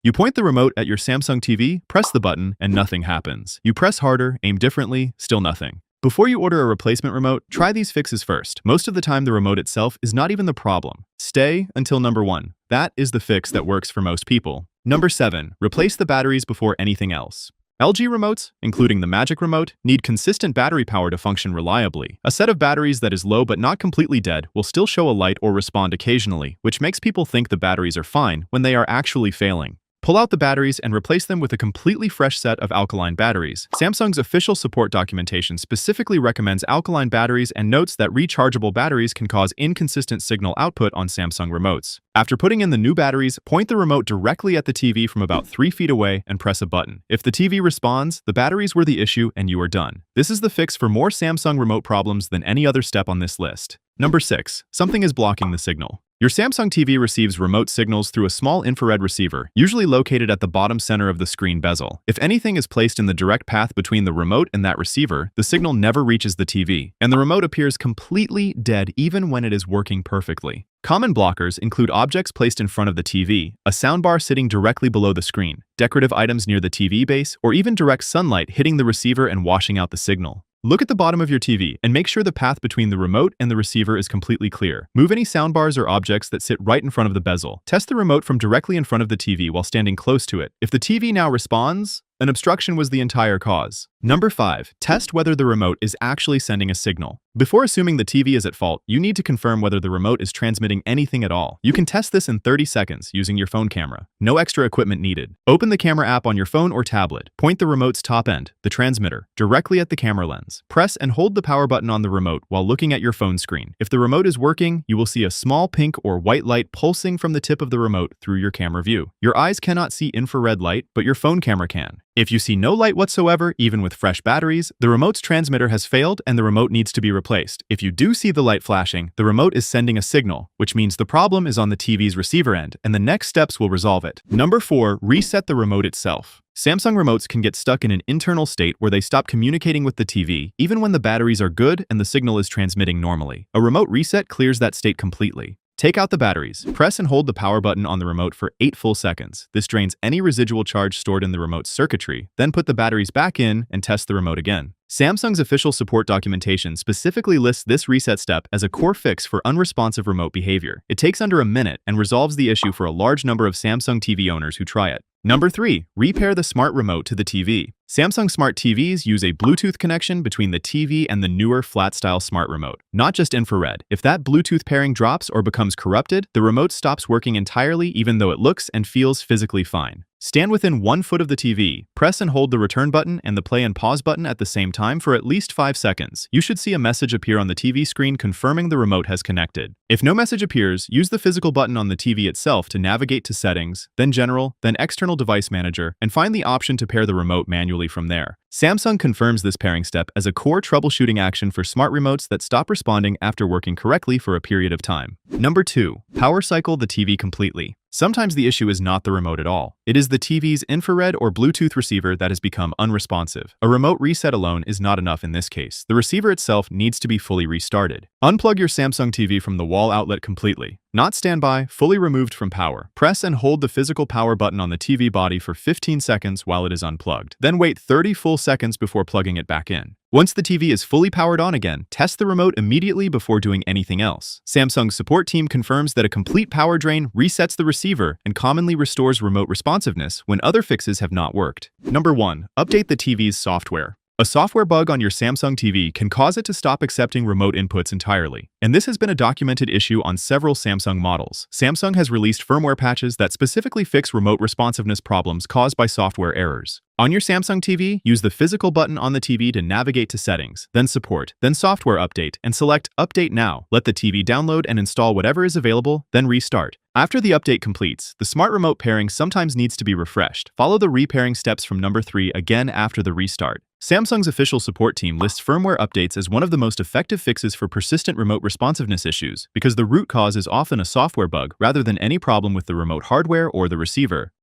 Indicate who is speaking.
Speaker 1: You point the remote at your Samsung TV, press the button, and nothing happens. You press harder, aim differently, still nothing. Before you order a replacement remote, try these fixes first. Most of the time, the remote itself is not even the problem. Stay until number 1. That is the fix that works for most people. Number 7. Replace the batteries before anything else. LG remotes, including the Magic Remote, need consistent battery power to function reliably. A set of batteries that is low but not completely dead will still show a light or respond occasionally, which makes people think the batteries are fine when they are actually failing. Pull out the batteries and replace them with a completely fresh set of alkaline batteries. Samsung's official support documentation specifically recommends alkaline batteries and notes that rechargeable batteries can cause inconsistent signal output on Samsung remotes. After putting in the new batteries, point the remote directly at the TV from about 3 feet away and press a button. If the TV responds, the batteries were the issue and you are done. This is the fix for more Samsung remote problems than any other step on this list. Number 6. Something is blocking the signal. Your Samsung TV receives remote signals through a small infrared receiver, usually located at the bottom center of the screen bezel. If anything is placed in the direct path between the remote and that receiver, the signal never reaches the TV, and the remote appears completely dead even when it is working perfectly. Common blockers include objects placed in front of the TV, a soundbar sitting directly below the screen, decorative items near the TV base, or even direct sunlight hitting the receiver and washing out the signal. Look at the bottom of your TV and make sure the path between the remote and the receiver is completely clear. Move any soundbars or objects that sit right in front of the bezel. Test the remote from directly in front of the TV while standing close to it. If the TV now responds, an obstruction was the entire cause. Number 5. Test whether the remote is actually sending a signal. Before assuming the TV is at fault, you need to confirm whether the remote is transmitting anything at all. You can test this in 30 seconds using your phone camera. No extra equipment needed. Open the camera app on your phone or tablet. Point the remote's top end, the transmitter, directly at the camera lens. Press and hold the power button on the remote while looking at your phone screen. If the remote is working, you will see a small pink or white light pulsing from the tip of the remote through your camera view. Your eyes cannot see infrared light, but your phone camera can. If you see no light whatsoever, even with fresh batteries, the remote's transmitter has failed and the remote needs to be replaced. If you do see the light flashing, the remote is sending a signal, which means the problem is on the TV's receiver end, and the next steps will resolve it. Number 4. Reset the remote itself. Samsung remotes can get stuck in an internal state where they stop communicating with the TV, even when the batteries are good and the signal is transmitting normally. A remote reset clears that state completely. Take out the batteries. Press and hold the power button on the remote for 8 full seconds. This drains any residual charge stored in the remote's circuitry. Then put the batteries back in and test the remote again. Samsung's official support documentation specifically lists this reset step as a core fix for unresponsive remote behavior. It takes under a minute and resolves the issue for a large number of Samsung TV owners who try it. Number 3. Repair the smart remote to the TV. Samsung smart TVs use a Bluetooth connection between the TV and the newer flat-style smart remote, not just infrared. If that Bluetooth pairing drops or becomes corrupted, the remote stops working entirely even though it looks and feels physically fine. Stand within 1 foot of the TV, press and hold the return button and the play and pause button at the same time for at least 5 seconds. You should see a message appear on the TV screen confirming the remote has connected. If no message appears, use the physical button on the TV itself to navigate to Settings, then General, then External Device Manager, and find the option to pair the remote manually from there. Samsung confirms this pairing step as a core troubleshooting action for smart remotes that stop responding after working correctly for a period of time. Number 2. Power cycle the TV completely. Sometimes the issue is not the remote at all. It is the TV's infrared or Bluetooth receiver that has become unresponsive. A remote reset alone is not enough in this case. The receiver itself needs to be fully restarted. Unplug your Samsung TV from the wall outlet completely. Not standby, fully removed from power. Press and hold the physical power button on the TV body for 15 seconds while it is unplugged. Then wait 30 full seconds before plugging it back in. Once the TV is fully powered on again, test the remote immediately before doing anything else. Samsung's support team confirms that a complete power drain resets the receiver and commonly restores remote responsiveness when other fixes have not worked. Number 1. Update the TV's software. A software bug on your Samsung TV can cause it to stop accepting remote inputs entirely, and this has been a documented issue on several Samsung models. Samsung has released firmware patches that specifically fix remote responsiveness problems caused by software errors. On your Samsung TV, use the physical button on the TV to navigate to Settings, then Support, then Software Update, and select Update Now. Let the TV download and install whatever is available, then restart. After the update completes, the smart remote pairing sometimes needs to be refreshed. Follow the repairing steps from number 3 again after the restart. Samsung's official support team lists firmware updates as one of the most effective fixes for persistent remote responsiveness issues because the root cause is often a software bug rather than any problem with the remote hardware or the receiver.